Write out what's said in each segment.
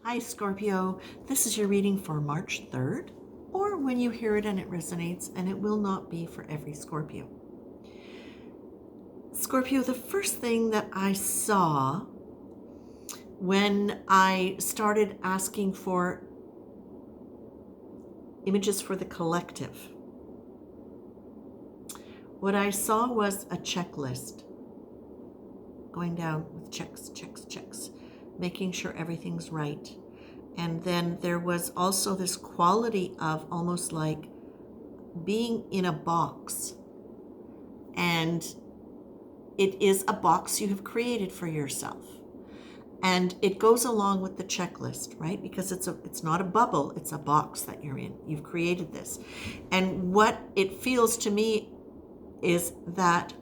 Hi Scorpio, this is your reading for March 3rd, or when you hear it and it resonates, and it will not be for every Scorpio. Scorpio, the first thing that I saw when I started asking for images for the collective, what I saw was a checklist going down with checks, making sure everything's right. And then there was also this quality of almost like being in a box. And it is a box you have created for yourself. And it goes along with the checklist, right? Because it's not a bubble, it's a box that you're in. You've created this. And what it feels to me is that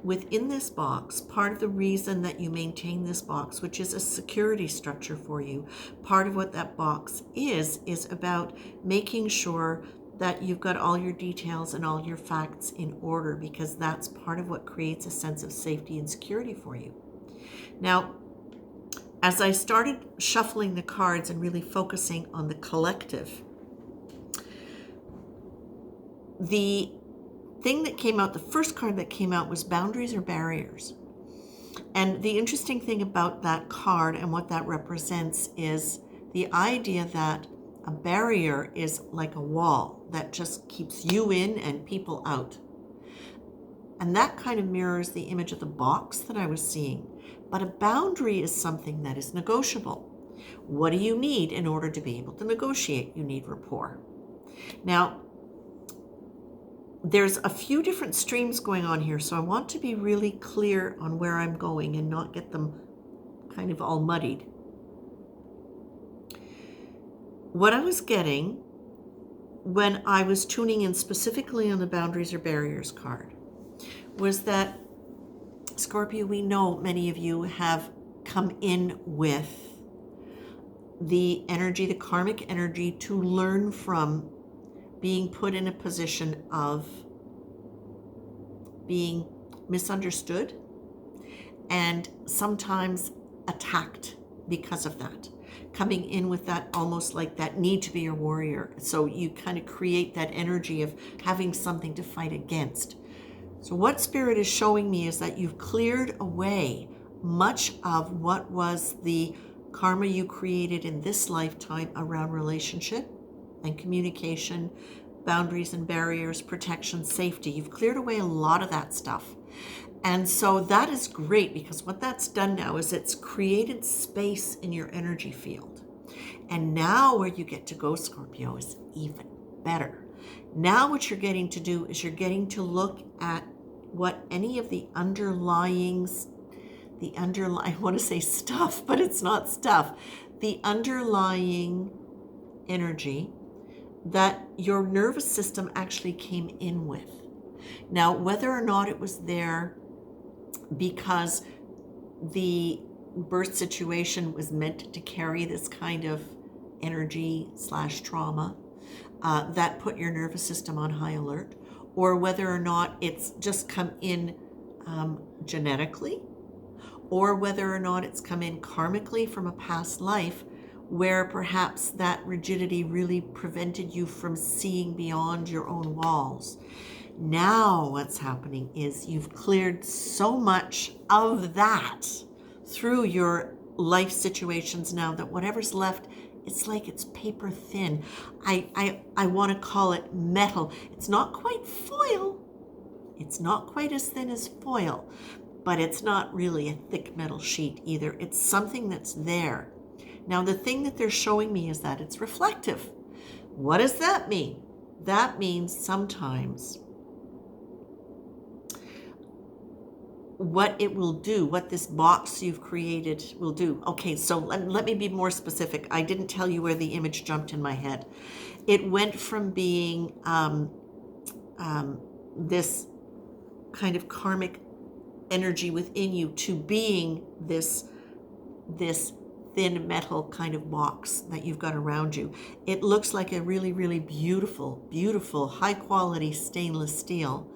within this box, part of the reason that you maintain this box, which is a security structure for you, part of what that box is about making sure that you've got all your details and all your facts in order, because that's part of what creates a sense of safety and security for you. Now, as I started shuffling the cards and really focusing on the collective, the thing that came out, the first card that came out was boundaries or barriers. And the interesting thing about that card and what that represents is the idea that a barrier is like a wall that just keeps you in and people out. And that kind of mirrors the image of the box that I was seeing. But a boundary is something that is negotiable. What do you need in order to be able to negotiate? You need rapport. Now, there's a few different streams going on here, so I want to be really clear on where I'm going and not get them kind of all muddied. What I was getting when I was tuning in specifically on the boundaries or barriers card was that, Scorpio, we know many of you have come in with the energy, the karmic energy, to learn from being put in a position of being misunderstood and sometimes attacked because of that. Coming in with that almost like that need to be a warrior. So you kind of create that energy of having something to fight against. So what Spirit is showing me is that you've cleared away much of what was the karma you created in this lifetime around relationship and communication, boundaries and barriers, protection, safety. You've cleared away a lot of that stuff. And so that is great, because what that's done now is it's created space in your energy field. And now where you get to go, Scorpio, is even better. Now what you're getting to do is you're getting to look at what any of the underlying, I want to say stuff, but it's not stuff, the underlying energy that your nervous system actually came in with. Now, whether or not it was there because the birth situation was meant to carry this kind of energy / trauma that put your nervous system on high alert, or whether or not it's just come in genetically, or whether or not it's come in karmically from a past life where perhaps that rigidity really prevented you from seeing beyond your own walls. Now what's happening is you've cleared so much of that through your life situations now that whatever's left, it's like it's paper thin. I want to call it metal. It's not quite foil. It's not quite as thin as foil, but it's not really a thick metal sheet either. It's something that's there. Now, the thing that they're showing me is that it's reflective. What does that mean? That means sometimes what it will do, what this box you've created will do. Okay, so let me be more specific. I didn't tell you where the image jumped in my head. It went from being this kind of karmic energy within you to being this thin metal kind of box that you've got around you. It looks like a really, really beautiful, high quality stainless steel.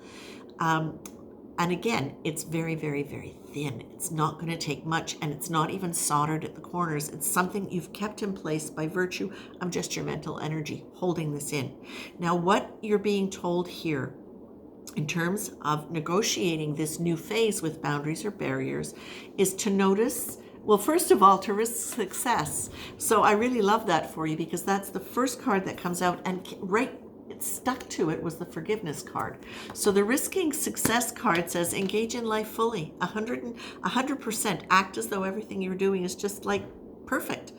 And And again, it's very, very, very thin. It's not going to take much, and it's not even soldered at the corners. It's something you've kept in place by virtue of just your mental energy holding this in. Now, what you're being told here in terms of negotiating this new phase with boundaries or barriers is to notice, well, first of all, to risk success. So I really love that for you, because that's the first card that comes out, and right stuck to it was the forgiveness card. So the risking success card says engage in life fully, 100%. Act as though everything you're doing is just like perfect.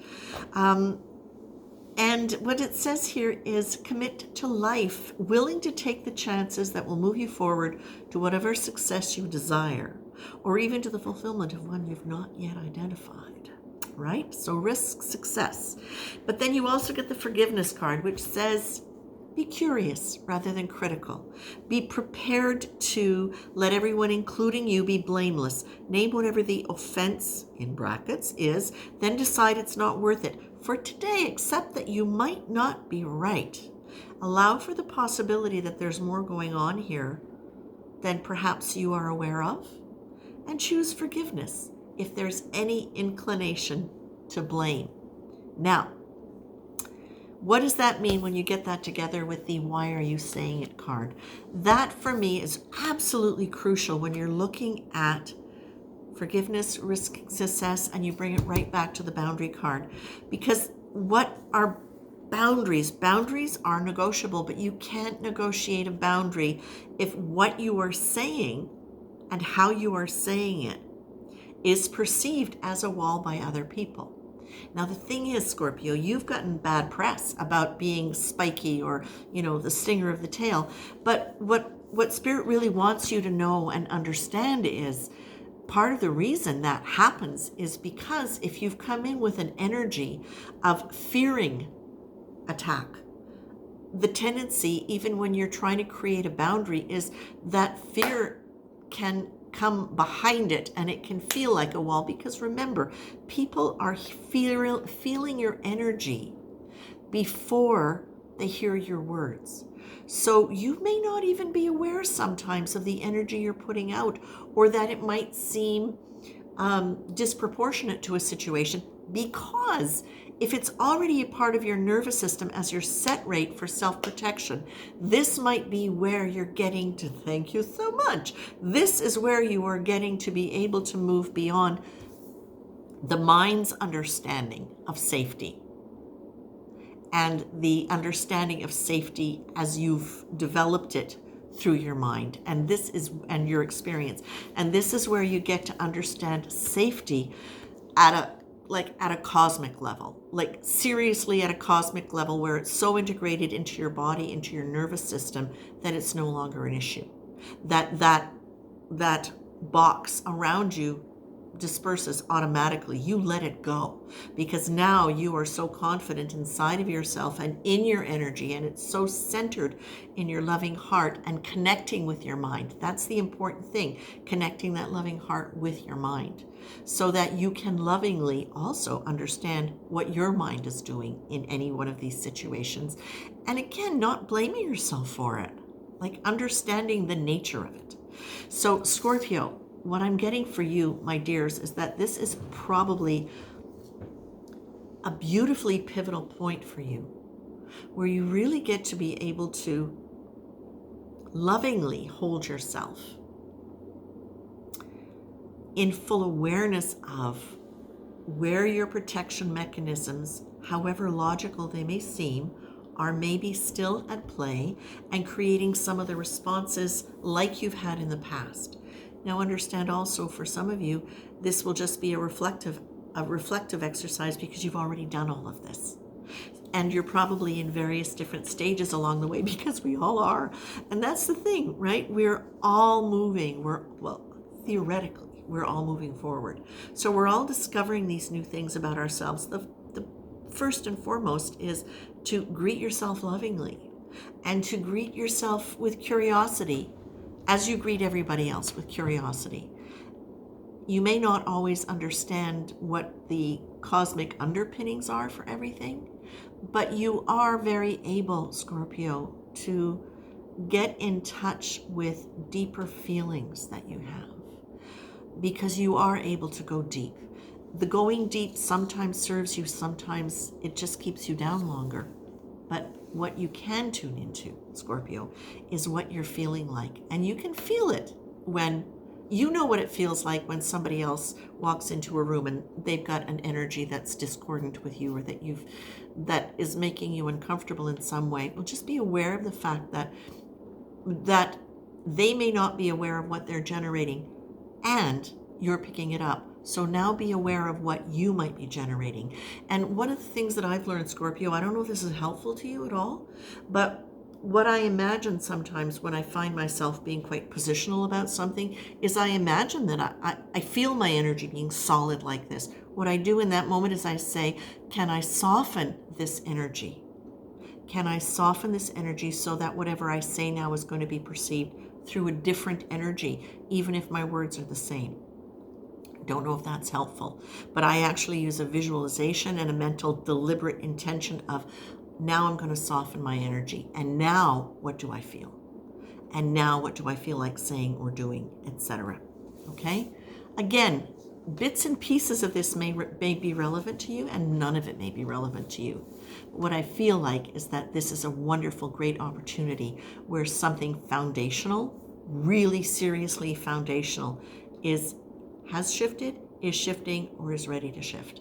And what it says here is commit to life, willing to take the chances that will move you forward to whatever success you desire, or even to the fulfillment of one you've not yet identified, right? So risk success. But then you also get the forgiveness card, which says be curious rather than critical. Be prepared to let everyone, including you, be blameless. Name whatever the offense, in brackets, is, then decide it's not worth it. For today, accept that you might not be right. Allow for the possibility that there's more going on here than perhaps you are aware of. And choose forgiveness if there's any inclination to blame. Now, what does that mean when you get that together with the why are you saying it card? That for me is absolutely crucial when you're looking at forgiveness, risk, success, and you bring it right back to the boundary card. Because what are boundaries? Boundaries are negotiable, but you can't negotiate a boundary if what you are saying and how you are saying it is perceived as a wall by other people. Now, the thing is, Scorpio, you've gotten bad press about being spiky or, the stinger of the tail. But what Spirit really wants you to know and understand is part of the reason that happens is because if you've come in with an energy of fearing attack, the tendency, even when you're trying to create a boundary, is that fear can come behind it and it can feel like a wall, because remember, people are feeling your energy before they hear your words. So you may not even be aware sometimes of the energy you're putting out, or that it might seem disproportionate to a situation, because if it's already a part of your nervous system as your set rate for self-protection, this might be where you're getting to, thank you so much. This is where you are getting to be able to move beyond the mind's understanding of safety and the understanding of safety as you've developed it through your mind and your experience. And this is where you get to understand safety at a cosmic level, like seriously at a cosmic level, where it's so integrated into your body, into your nervous system, that it's no longer an issue. That box around you disperses automatically. You let it go, because now you are so confident inside of yourself and in your energy, and it's so centered in your loving heart and connecting with your mind. That's the important thing, connecting that loving heart with your mind, so that you can lovingly also understand what your mind is doing in any one of these situations. And again, not blaming yourself for it, like understanding the nature of it. So Scorpio, what I'm getting for you, my dears, is that this is probably a beautifully pivotal point for you, where you really get to be able to lovingly hold yourself in full awareness of where your protection mechanisms, however logical they may seem, are maybe still at play, and creating some of the responses like you've had in the past. Now understand also, for some of you, this will just be a reflective exercise, because you've already done all of this. And you're probably in various different stages along the way, because we all are. And that's the thing, right? We're all moving. Theoretically, we're all moving forward. So we're all discovering these new things about ourselves. The first and foremost is to greet yourself lovingly, and to greet yourself with curiosity, as you greet everybody else with curiosity. You may not always understand what the cosmic underpinnings are for everything, but you are very able, Scorpio, to get in touch with deeper feelings that you have, because you are able to go deep. The going deep sometimes serves you, sometimes it just keeps you down longer. But what you can tune into, Scorpio, is what you're feeling like. And you can feel it when you know what it feels like when somebody else walks into a room and they've got an energy that's discordant with you, or that is making you uncomfortable in some way. Well, just be aware of the fact that they may not be aware of what they're generating, and you're picking it up. So now be aware of what you might be generating. And one of the things that I've learned, Scorpio, I don't know if this is helpful to you at all, but what I imagine sometimes when I find myself being quite positional about something is I imagine that I feel my energy being solid like this. What I do in that moment is I say, can I soften this energy? Can I soften this energy so that whatever I say now is going to be perceived through a different energy, even if my words are the same? Don't know if that's helpful, but I actually use a visualization and a mental deliberate intention of, now I'm going to soften my energy. And now what do I feel? And now what do I feel like saying or doing, etc. Okay? Again, bits and pieces of this may be relevant to you, and none of it may be relevant to you. But what I feel like is that this is a wonderful, great opportunity where something foundational, really seriously foundational, has shifted, is shifting, or is ready to shift,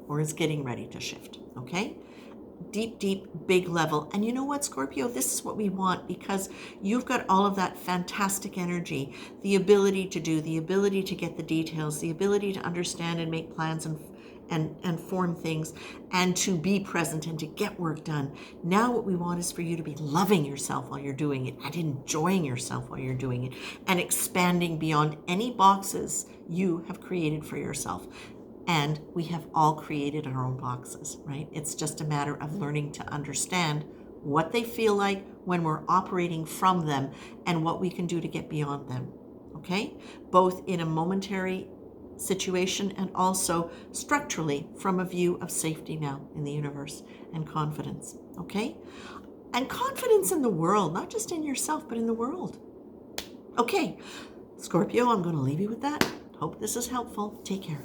or is getting ready to shift. Okay? Deep, deep, big level. And you know what, Scorpio? This is what we want, because you've got all of that fantastic energy, the ability to do, the ability to get the details, the ability to understand and make plans and form things, and to be present and to get work done. Now what we want is for you to be loving yourself while you're doing it, and enjoying yourself while you're doing it, and expanding beyond any boxes you have created for yourself. And we have all created our own boxes, right? It's just a matter of learning to understand what they feel like when we're operating from them, and what we can do to get beyond them, okay? Both in a momentary situation and also structurally from a view of safety now in the universe, and confidence, okay? And confidence in the world, not just in yourself, but in the world. Okay, Scorpio, I'm going to leave you with that. Hope this is helpful. Take care.